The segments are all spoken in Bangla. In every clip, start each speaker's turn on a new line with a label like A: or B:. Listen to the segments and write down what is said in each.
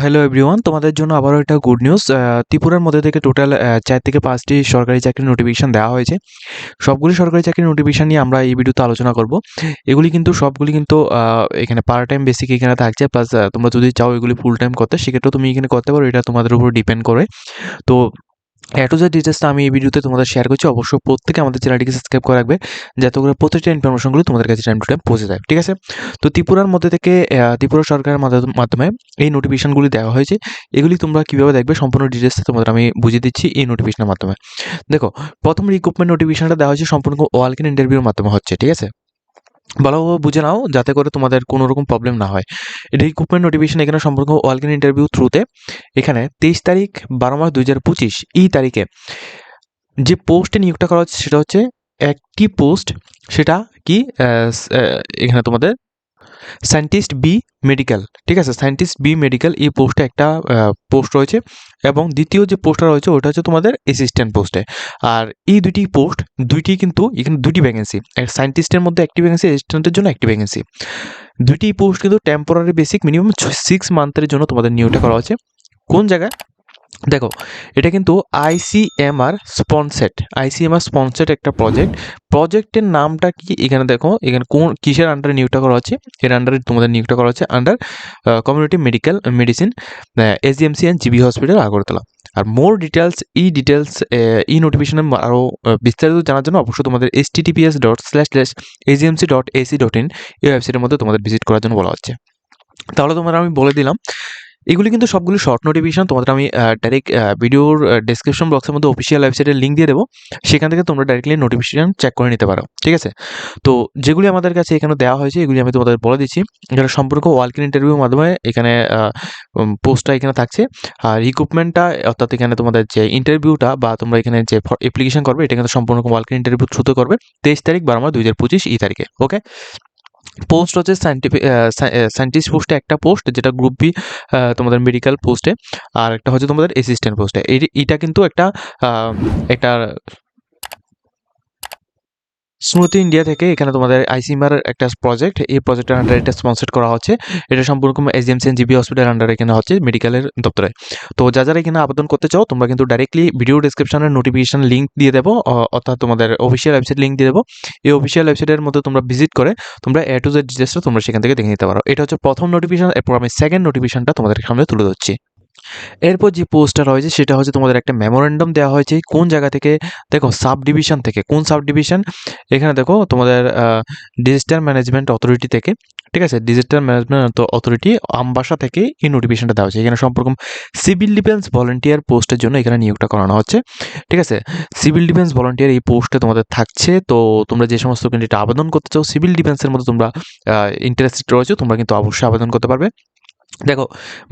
A: হ্যালো এভরিওয়ান, তোমাদের জন্য আবারও একটা গুড নিউজ। ত্রিপুরার মধ্যে থেকে টোটাল 4 থেকে 5টি সরকারি চাকরির নোটিফিকেশন দেওয়া হয়েছে। সবগুলি সরকারি চাকরির নোটিফিকেশন নিয়ে আমরা এই ভিডিওতে আলোচনা করব। এগুলি কিন্তু সবগুলি কিন্তু এখানে পার্ট টাইম বেসিক এখানে থাকছে, প্লাস তোমরা যদি চাও এগুলি ফুল টাইম করতে সেক্ষেত্রেও তুমি এখানে করতে পারো, এটা তোমাদের উপর ডিপেন্ড করে। তো টু জেড ডিটেলসটা আমি এই ভিডিওতে তোমাদের শেয়ার করছি। অবশ্যই প্রত্যেকে আমাদের চ্যানেলটিকে সাবস্ক্রাইব করে রাখবে, যাতে করে প্রত্যেকটা ইনফরমেশনগুলো তোমাদের কাছে টাইম টু টাইম পৌঁছে যায়। ঠিক আছে? তো ত্রিপুরার মধ্যে থেকে ত্রিপুরা সরকারের মাধ্যমে এই নোটিফিকেশনগুলি দেওয়া হয়েছে। এগুলি তোমরা কীভাবে দেখবে সম্পূর্ণ ডিটেলসটা তোমাদের আমি বুঝিয়ে দিচ্ছি এই নোটিফিকেশনের মাধ্যমে। দেখো, প্রথম রিক্রুটমেন্ট নোটিফিকেশনটা দেওয়া হয়েছে সম্পূর্ণ ওয়াক ইন ইন্টারভিউর মাধ্যমে হচ্ছে। ঠিক আছে? ভালোভাবে বুঝে নাও যাতে করে তোমাদের কোনো রকম প্রবলেম না হয়। রিক্রুটমেন্ট নোটিফিকেশন এখানে সম্পর্ক ওয়াক ইন ইন্টারভিউ থ্রুতে এখানে 23 তারিখ 12 মাস 2025 এই তারিখে যে পোস্টে নিয়োগটা করা হচ্ছে সেটা হচ্ছে একটি পোস্ট। সেটা কি এখানে তোমাদের সায়েন্টিস্ট বি মেডিকেল। ঠিক আছে? সায়েন্টিস্ট বি মেডিকেল এই পোস্টে একটা পোস্ট রয়েছে, এবং দ্বিতীয় যে পোস্টটা রয়েছে ওটা হচ্ছে তোমাদের অ্যাসিস্ট্যান্ট পোস্টে। আর এই দুটি পোস্ট কিন্তু এখানে দুটি ভ্যাকেন্সি, সায়েন্টিস্টের মধ্যে একটি ভ্যাকেন্সি, অ্যাসিস্ট্যান্টের জন্য একটি ভ্যাকেন্সি। দুটি পোস্ট কিন্তু টেম্পোরারি বেসিক মিনিমাম 6 মান্থের জন্য তোমাদের নিয়োগটা করা হচ্ছে। কোন জায়গায়? দেখো, এটা কিন্তু আইসিএমআর স্পন্সেড একটা প্রজেক্টের নামটা কি এখানে দেখো, এখানে কোন কিসের আন্ডারে নিয়োগটা করা হচ্ছে, এর আন্ডারে তোমাদের নিয়োগটা করা হচ্ছে under community medical medicine SDMC and GB hospital Agartala. আর মোর ডিটেলস এই নোটিফিকেশনে আরও বিস্তারিত জানার জন্য অবশ্যই তোমাদের https://agmc.ac.in এই ওয়েবসাইটের মধ্যে তোমাদের ভিজিট করার জন্য বলা হচ্ছে। তাহলে তোমরা আমি বলে দিলাম, এগুলি কিন্তু সবগুলো শর্ট নোটিফিকেশন। তোমাদের আমি ডাইরেক্ট ভিডিওর ডেসক্রিপশন বক্সের মধ্যে অফিসিয়াল ওয়েবসাইটের লিঙ্ক দিয়ে দেবো, সেখান থেকে তোমরা ডাইরেক্টলি নোটিফিকেশন চেক করে নিতে পারো। ঠিক আছে? তো যেগুলি আমাদের কাছে এখানে দেওয়া হয়েছে এগুলি আমি তোমাদের বলে দিচ্ছি। এখানে সম্পর্ক ওয়াক ইন ইন্টারভিউর মাধ্যমে এখানে পোস্টটা এখানে থাকছে। আর রিক্রুটমেন্টটা অর্থাৎ এখানে তোমাদের যে ইন্টারভিউটা বা তোমরা এখানে যে অ্যাপ্লিকেশন করবে এটা কিন্তু সম্পূর্ণ ওয়াক ইন ইন্টারভিউ থ্রুতে করবে 23 তারিখ 12 মাস 2025 এই তারিখে। ওকে? পোস্ট হচ্ছে সায়েন্টিস্ট পোস্টে একটা পোস্ট, যেটা গ্রুপ বি তোমাদের মেডিকেল পোস্টে, আর একটা হচ্ছে তোমাদের অ্যাসিস্ট্যান্ট পোস্টে। এটা কিন্তু একটা স্মৃতি ইন্ডিয়া থেকে এখানে তোমাদের আইসিএমআর একটা প্রজেক্ট, এই প্রজেক্টের আন্ডারে এটা স্পন্সর করা হচ্ছে। এটা সম্পূর্ণ এসডিএমসি জিবি হসপিটাল আন্ডারে এখানে হচ্ছে মেডিকেলের দপ্তরে। তো যারা এখানে আবেদন করতে চাও তোমরা কিন্তু ডাইরেক্টলি ভিডিও ডিসক্রিপশনের নোটিফিকেশন লিঙ্ক দিয়ে দেবো, অর্থাৎ তোমাদের অফিসিয়াল ওয়েবসাইট লিঙ্ক দিয়ে দেবো। এই অফিসিয়াল ওয়েবসাইটের মধ্যে তোমরা ভিজিট করে তোমরা টু জেড ডিটেলসটা তোমরা সেখান থেকে দেখে নিতে পারো। এটা হচ্ছে প্রথম নোটিফিকেশন। এরপর আমি সেকেন্ড নোটিফিকেশনটা তোমাদের সামনে তুলে ধরছি। এরপর যে পোস্টটা রয়েছে সেটা হচ্ছে তোমাদের একটা মেমোরেন্ডাম দেওয়া হয়েছে কোন জায়গা থেকে, দেখো সাব ডিভিশন থেকে। কোন সাব ডিভিশন? এখানে দেখো তোমাদের ডিজিটাল ম্যানেজমেন্ট অথরিটি থেকে। ঠিক আছে? ডিজিটাল ম্যানেজমেন্ট অথরিটি আমবাসা থেকে এই নোটিফিকেশনটা দেওয়া হচ্ছে। এখানে সম্পর্ক সিভিল ডিফেন্স ভলেন্টিয়ার পোস্টের জন্য এখানে নিয়োগটা করানো হচ্ছে। ঠিক আছে? সিভিল ডিফেন্স ভলেন্টিয়ার এই পোস্টে তোমাদের থাকছে। তো তোমরা যে সমস্ত ক্যান্ডিডেট আবেদন করতে চাও সিভিল ডিফেন্সের মধ্যে তোমরা ইন্টারেস্টেড রয়েছে, তোমরা কিন্তু অবশ্যই আবেদন করতে পারবে। দেখো,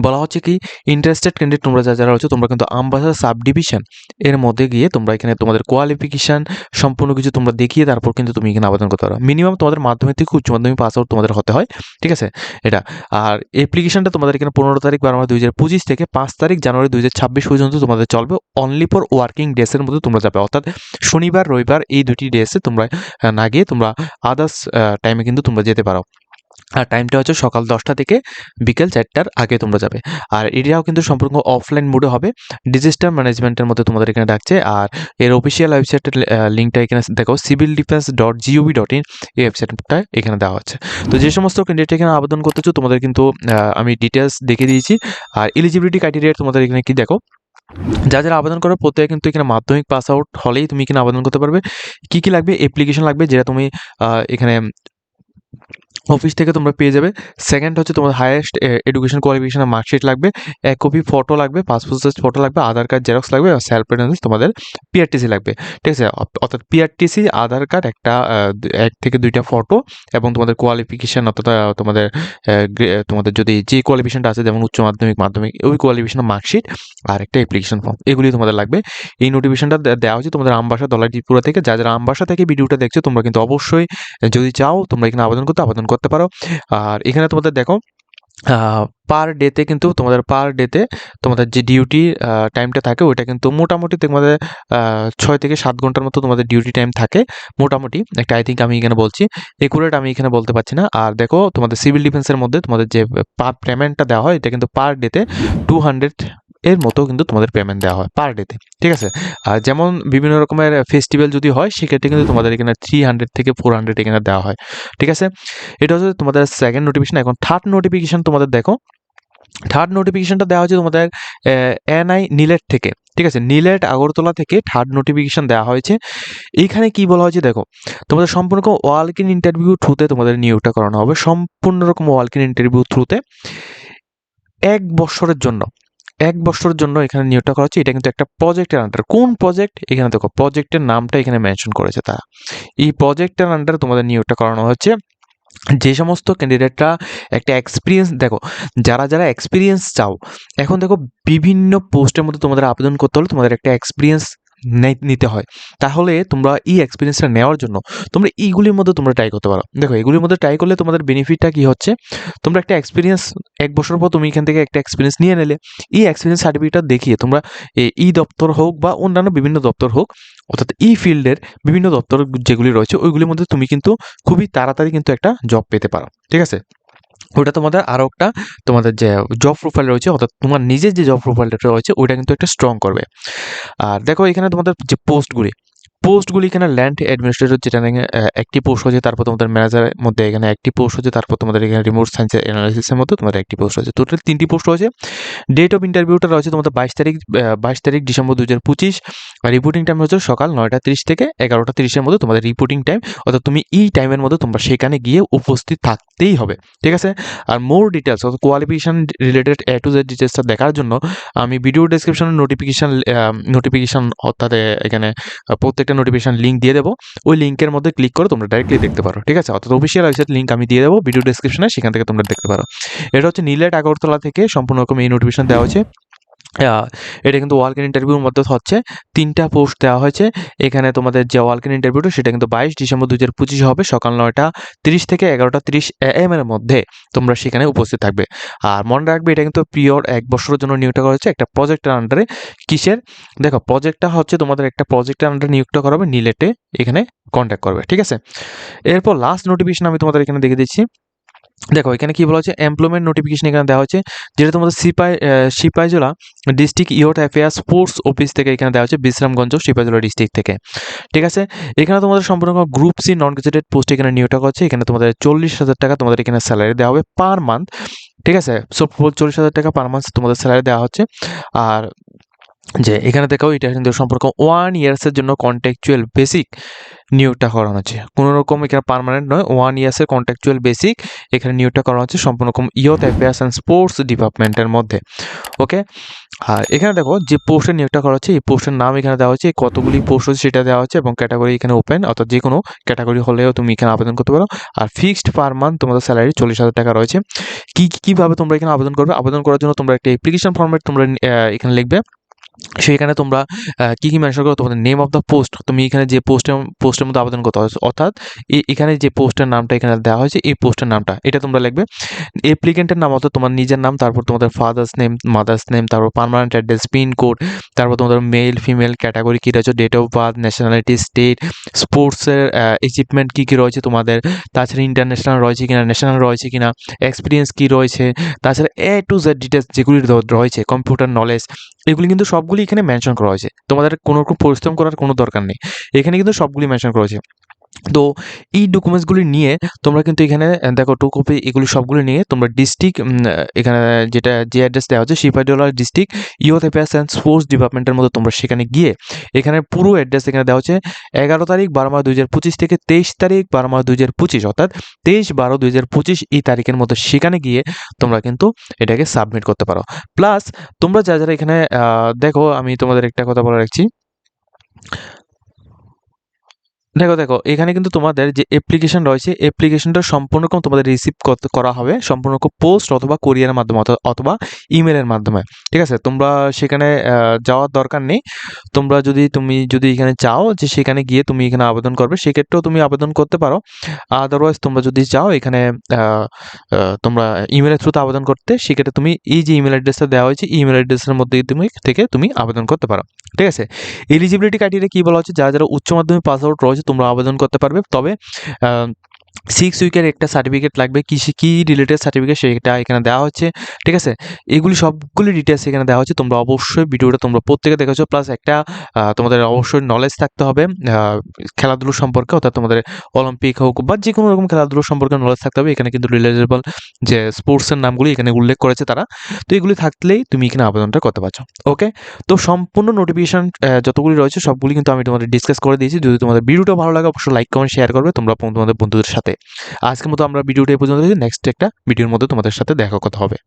A: বলা হচ্ছে কি ইন্টারেস্টেড ক্যান্ডিডেট তোমরা যারা রয়েছে তোমরা কিন্তু আমবাসা সাব ডিভিশন এর মধ্যে গিয়ে তোমরা এখানে তোমাদের কোয়ালিফিকেশান সম্পূর্ণ কিছু তোমরা দেখিয়ে তারপর কিন্তু তুমি এখানে আবেদন করতে পারো। মিনিমাম তোমাদের মাধ্যমিক থেকে উচ্চ মাধ্যমিক পাস আউট তোমাদের হতে হয়। ঠিক আছে? এটা আর অ্যাপ্লিকেশনটা তোমাদের এখানে 15 তারিখ 12 মাস 2025 থেকে 5 তারিখ জানুয়ারি 2026 পর্যন্ত তোমাদের চলবে। অনলি ফর ওয়ার্কিং ডেসের মধ্যে তোমরা যাবে, অর্থাৎ শনিবার রবিবার এই দুটি ডেসে তোমরা না গিয়ে তোমরা আদার্স টাইমে কিন্তু তোমরা যেতে পারো। আর টাইমটা হচ্ছে সকাল 10টা থেকে বিকেল 4টার আগে তোমরা যাবে। আর এটাও কিন্তু সম্পূর্ণ অফলাইন মোডে হবে। ডিজিটাল ম্যানেজমেন্টের মধ্যে তোমাদের এখানে ডাকছে। আর এর অফিসিয়াল ওয়েবসাইটের লিঙ্কটা এখানে দেখো civildefense.gov.in এই ওয়েবসাইটটা এখানে দেওয়া হচ্ছে। তো যে সমস্ত ক্যান্ডিডেট এখানে আবেদন করতেছো তোমাদের কিন্তু আমি ডিটেলস দেখে দিয়েছি। আর এলিজিবিলিটি ক্রাইটেরিয়া তোমাদের এখানে কি দেখো, যারা আবেদন করো প্রত্যেকে কিন্তু এখানে মাধ্যমিক পাস আউট হলেই তুমি এখানে আবেদন করতে পারবে। কি কি লাগবে? অ্যাপ্লিকেশন লাগবে, যেটা তুমি এখানে অফিস থেকে তোমরা পেয়ে যাবে। সেকেন্ড হচ্ছে তোমার হাইয়েস্ট এডুকেশন কোয়ালিফিকেশনের মার্কশিট লাগবে, 1 কপি ফটো লাগবে, পাসপোর্ট সাইজ ফটো লাগবে, আধার কার্ড জেরক্স লাগবে, আর সেলফ অ্যাটেন্ডেন্স তোমাদের পিআরটিসি লাগবে। ঠিক আছে? অর্থাৎ পিআরটিসি, আধার কার্ড, 1 থেকে 2টা ফটো, এবং তোমাদের কোয়ালিফিকেশান অর্থাৎ তোমাদের যদি যে কোয়ালিফিকেশনটা আছে যেমন উচ্চ মাধ্যমিক মাধ্যমিক ওই কোয়ালিফিকেশনের মার্কশিট আর একটা অ্যাপ্লিকেশন ফর্ম, এগুলি তোমাদের লাগবে। এই নোটিফিকেশনটা দেওয়া হচ্ছে তোমাদের আমবাসা দলাই ত্রিপুরা থেকে। যারা আমবাসা থেকে ভিডিওটা দেখছো তোমরা কিন্তু অবশ্যই যদি চাও তোমরা এখানে আবেদন করতে পারো। আর এখানে তোমাদের দেখো পার ডেতে কিন্তু তোমাদের যে ডিউটি টাইমটা থাকে ওইটা কিন্তু মোটামুটি তোমাদের 6 থেকে 7 ঘন্টার মতো তোমাদের ডিউটি টাইম থাকে মোটামুটি একটা আই থিঙ্ক আমি এখানে বলছি একুরেট আমি এখানে বলতে পারছি না। আর দেখো তোমাদের সিভিল ডিফেন্সের মধ্যে তোমাদের যে পেমেন্টটা দেওয়া হয় এটা কিন্তু পার ডেতে 200 এর মতো কিন্তু তোমাদের পেমেন্ট দেওয়া হয় পার ডেতে, ঠিক আছে। আর যেমন বিভিন্ন রকমের ফেস্টিভ্যাল যদি হয় সেক্ষেত্রে কিন্তু তোমাদের এখানে 300 থেকে 400 এখানে দেওয়া হয়, ঠিক আছে। এটা হচ্ছে তোমাদের সেকেন্ড নোটিফিকেশন। এখন থার্ড নোটিফিকেশন তোমাদের দেখো, থার্ড নোটিফিকেশনটা দেওয়া হচ্ছে তোমাদের এনআই নিলেট থেকে, ঠিক আছে। নিলেট আগরতলা থেকে থার্ড নোটিফিকেশন দেওয়া হয়েছে। এইখানে কি বলা হয়েছে দেখো, তোমাদের সম্পূর্ণ ওয়ালক ইন ইন্টারভিউ থ্রুতে তোমাদের নিয়োগটা করানো হবে, সম্পূর্ণ রকম ওয়ালক ইন ইন্টারভিউ থ্রুতে 1 বছরের জন্য। 1 বছরের জন্য এখানে নিয়োগটা করা হচ্ছে। এটা কিন্তু একটা প্রজেক্টের আন্ডার। কোন প্রজেক্ট? এখানে দেখো প্রজেক্টের নামটা এখানে মেনশন করেছে তারা। এই প্রজেক্টের আন্ডারে তোমাদের নিয়োগটা করানো হচ্ছে। যে সমস্ত ক্যান্ডিডেটরা একটা এক্সপিরিয়েন্স দেখো, যারা এক্সপিরিয়েন্স চাও, এখন দেখো বিভিন্ন পোস্টের মধ্যে তোমাদের আবেদন করতে হলে তোমাদের একটা এক্সপিরিয়েন্স নিতে হয়। তাহলে তোমরা এই এক্সপিরিয়েন্সটা নেওয়ার জন্য তোমরা এইগুলির মধ্যে তোমরা ট্রাই করতে পারো। দেখো এগুলির মধ্যে ট্রাই করলে তোমাদের বেনিফিটটা কি হচ্ছে, তোমরা একটা এক্সপিরিয়েন্স 1 বছর পর তুমি এখান থেকে একটা এক্সপিরিয়েন্স নিয়ে নিলে, এই এক্সপিরিয়েন্স সার্টিফিকেটটা দেখিয়ে তোমরা এই দপ্তর হোক বা অন্যান্য বিভিন্ন দপ্তর হোক, অর্থাৎ এই ফিল্ডের বিভিন্ন দপ্তর যেগুলি রয়েছে ওইগুলির মধ্যে তুমি কিন্তু খুবই তাড়াতাড়ি কিন্তু একটা জব পেতে পারো, ঠিক আছে। ওটা তোমাদের আরও একটা তোমাদের যে জব প্রোফাইল রয়েছে, অর্থাৎ তোমার নিজের যে জব প্রোফাইলটা রয়েছে ওইটা কিন্তু একটা স্ট্রং করবে। আর দেখো এখানে তোমাদের যে পোস্টগুলি এখানে ল্যান্ড অ্যাডমিনিস্ট্রেটর, যেটা একটি পোস্ট হচ্ছে, তারপর তোমাদের ম্যানেজারের মধ্যে এখানে একটি পোস্ট হচ্ছে, তারপর তোমাদের এখানে রিমোট সায়েন্স অ্যানালিসিসের মধ্যে তোমাদের একটি পোস্ট হচ্ছে, টোটাল 3টি পোস্ট হয়েছে। ডেট অফ ইন্টারভিউটা রয়েছে তোমাদের 22 তারিখ ডিসেম্বর 2025। আর রিপোর্টিং টাইম হচ্ছে সকাল 9:30 থেকে 11:30-এর মধ্যে তোমাদের রিপোর্টিং টাইম, অর্থাৎ তুমি এই টাইমের মধ্যে তোমরা সেখানে গিয়ে উপস্থিত থাকতেই হবে, ঠিক আছে। আর মোর ডিটেলস অর্থাৎ qualification related A to Z ডিটেলসটা দেখার জন্য আমি ভিডিও ডেসক্রিপশনে নোটিফিকেশন অর্থাৎ এখানে প্রত্যেকটা নোটিফিকেশন লিঙ্ক দিয়ে দেবো। ওই লিঙ্কের মধ্যে ক্লিক করে তোমরা ডাইরেক্টলি দেখতে পারো, ঠিক আছে। অর্থাৎ অফিসিয়াল ওয়েবসাইট লিঙ্ক আমি দিয়ে দেবো ভিডিও ডেসক্রিপশনে, সেখান থেকে তোমরা দেখতে পারো। এটা হচ্ছে নিলেট আগরতলা থেকে সম্পূর্ণ রকম এই নোটিফিকেশন দেওয়া হয়েছে। এটা কিন্তু ওয়ালক ইন ইন্টারভিউর মধ্যে হচ্ছে 3টা পোস্ট দেওয়া হয়েছে। এখানে তোমাদের যে ওয়ালক ইন ইন্টারভিউটা সেটা কিন্তু 22 ডিসেম্বর 2025 হবে সকাল 9:30 থেকে 11:30 AM এর মধ্যে তোমরা সেখানে উপস্থিত থাকবে। আর মনে রাখবে এটা কিন্তু পিওর 1 বছরের জন্য নিয়োগটা করা হচ্ছে একটা প্রজেক্টের আন্ডারে। কিসের? দেখো প্রজেক্টটা হচ্ছে তোমাদের একটা প্রজেক্টের আন্ডারে নিয়োগটা করা হবে, নিলেটে এখানে কন্ট্যাক্ট করবে, ঠিক আছে। এরপর লাস্ট নোটিফিকেশন আমি তোমাদের এখানে দেখে দিচ্ছি। দেখো এখানে কি বলা হচ্ছে, এমপ্লয়মেন্ট নোটিফিকেশন এখানে দেওয়া হচ্ছে, যেটা তোমাদের Sepahijala district youth affairs sports office থেকে এখানে দেওয়া হচ্ছে, বিশ্রামগঞ্জ সিপাহীজলা ডিস্ট্রিক্ট থেকে, ঠিক আছে। এখানে তোমাদের সম্পূর্ণ group C non graduated post এখানে নিয়োগটা করছে। এখানে তোমাদের 40,000 টাকা তোমাদের এখানে স্যালারি দেওয়া হবে পার মান্থ, ঠিক আছে। সো 40,000 টাকা পার মান্থ তোমাদের স্যালারি দেওয়া হচ্ছে। আর যে এখানে দেখো এটা কিন্তু সম্পর্ক 1 ইয়ার্সের জন্য কন্ট্রাকচুয়াল বেসিক নিয়োগটা করানো হচ্ছে, কোনো রকম এখানে পার্মানেন্ট নয়। 1 ইয়ার্সের কন্ট্রাকচুয়াল বেসিক এখানে নিয়োগটা করানো হচ্ছে সম্পূর্ণ রকম ইয়ুথ অ্যাফেয়ার্স অ্যান্ড স্পোর্টস ডিপার্টমেন্টের মধ্যে, ওকে। আর এখানে দেখো যে পোস্টের নিয়োগটা করা হচ্ছে, এই পোস্টের নাম এখানে দেওয়া হচ্ছে, কতগুলি পোস্ট হচ্ছে সেটা দেওয়া হচ্ছে, এবং ক্যাটাগরি এখানে ওপেন, অর্থাৎ যে কোনো ক্যাটাগরি হলেও তুমি এখানে আবেদন করতে পারো। আর ফিক্সড পার মান্থ তোমাদের স্যালারি 40,000 টাকা রয়েছে। কীভাবে তোমরা এখানে আবেদন করবে? আবেদন করার জন্য তোমরা একটা অ্যাপ্লিকেশন ফর্মেট তোমরা এখানে লিখবে। সেখানে তোমরা কি মেনশন করো, তোমাদের নেম অফ দ্য পোস্ট, তুমি এখানে যে পোস্টের মধ্যে আবেদন করতে হচ্ছে, অর্থাৎ এখানে যে পোস্টের নামটা এখানে দেওয়া হয়েছে এই পোস্টের নামটা এটা তোমরা লিখবে। অ্যাপ্লিকেন্টের নাম অর্থাৎ তোমার নিজের নাম, তারপর তোমাদের ফাদার্স নেম, মাদার্স নেম, তারপর পার্মানেন্ট অ্যাড্রেস, পিন কোড, তারপর তোমাদের মেল ফিমেল ক্যাটাগরি কী রয়েছে, date of birth, nationality, state, স্পোর্টসের অ্যাচিভমেন্ট কী কী রয়েছে তোমাদের, তাছাড়া ইন্টারন্যাশনাল রয়েছে কিনা, ন্যাশনাল রয়েছে কিনা, এক্সপিরিয়েন্স কী রয়েছে, তাছাড়া A to Z ডিটেলস যেগুলি রয়েছে, কম্পিউটার নলেজ, এগুলি কিন্তু সবগুলি এখানে মেনশন করা হয়েছে। তোমাদের কোনো রকম পরিশ্রম করার কোনো দরকার নেই, এখানে কিন্তু সবগুলি মেনশন করা হয়েছে। তো এই ডকুমেন্টসগুলি নিয়ে তোমরা কিন্তু এখানে দেখো 2 কপি এগুলি সবগুলো নিয়ে তোমরা ডিস্ট্রিক্ট এখানে যেটা যে অ্যাড্রেস দেওয়া হচ্ছে Sepahijala district youth affairs and sports ডিপার্টমেন্টের মধ্যে তোমরা সেখানে গিয়ে এখানে পুরো অ্যাড্রেস এখানে দেওয়া হচ্ছে 11 তারিখ 12 মাস 2025 থেকে 23 তারিখ 12 মাস 2025, অর্থাৎ 23/12/2025 এই তারিখের মধ্যে সেখানে গিয়ে তোমরা কিন্তু এটাকে সাবমিট করতে পারো। প্লাস তোমরা যারা এখানে দেখো আমি তোমাদের একটা কথা বলে রাখছি, দেখো এখানে কিন্তু তোমাদের যে অ্যাপ্লিকেশন রয়েছে অ্যাপ্লিকেশনটা সম্পূর্ণ তোমাদের রিসিভ করা হবে সম্পূর্ণ পোস্ট অথবা কোরিয়ারের মাধ্যমে অথবা ইমেলের মাধ্যমে। ঠিক আছে, তোমরা সেখানে যাওয়ার দরকার নেই। তুমি যদি এখানে চাও যে সেখানে গিয়ে তুমি এখানে আবেদন করবে, সেক্ষেত্রেও তুমি আবেদন করতে পারো। আদারওয়াইজ তোমরা যদি চাও এখানে তোমরা ইমেলের থ্রুতে আবেদন করতে, সেক্ষেত্রে তুমি এই যে ইমেল অ্যাড্রেসটা দেওয়া হয়েছে ইমেল অ্যাড্রেসের মধ্যে তুমি আবেদন করতে পারো। ঠিক আছে, এলিজিবিলিটি ক্রাইটেরিয়া কি বলা হচ্ছে, যারা উচ্চ মাধ্যমিক পাস আউট রয়েছে তোমরা আবেদন করতে পারবে। তবে 6 উইকের একটা সার্টিফিকেট লাগবে, কি রিলেটেড সার্টিফিকেট সেটা এখানে দেওয়া হচ্ছে। ঠিক আছে, এগুলি সবগুলি ডিটেলস এখানে দেওয়া হচ্ছে। তোমরা অবশ্যই ভিডিওটা তোমরা প্রত্যেকে দেখেছো, প্লাস একটা তোমাদের অবশ্যই নলেজ থাকতে হবে খেলাধুলো সম্পর্কে, অর্থাৎ তোমাদের অলিম্পিক হোক বা যে কোনো রকম খেলাধুলো সম্পর্কে নলেজ থাকতে হবে। এখানে কিন্তু রিলেটেবল যে স্পোর্টসের নামগুলি এখানে উল্লেখ করেছে তারা, তো এগুলি থাকলেই তুমি এখানে আবেদনটা করতে পারছো। ওকে, তো সম্পূর্ণ নোটিফিকেশন যতগুলি রয়েছে সবগুলি কিন্তু আমি তোমাদের ডিসকাস করে দিয়েছি। যদি তোমাদের ভিডিওটা ভালো লাগে অবশ্যই লাইক কমেন্ট শেয়ার করবে তোমরা তোমাদের বন্ধুদের সাথে। আজকের মতো আমরা ভিডিওটা এই পর্যন্ত, নেক্সট একটা ভিডিওর মধ্যে তোমাদের সাথে দেখা কথা হবে।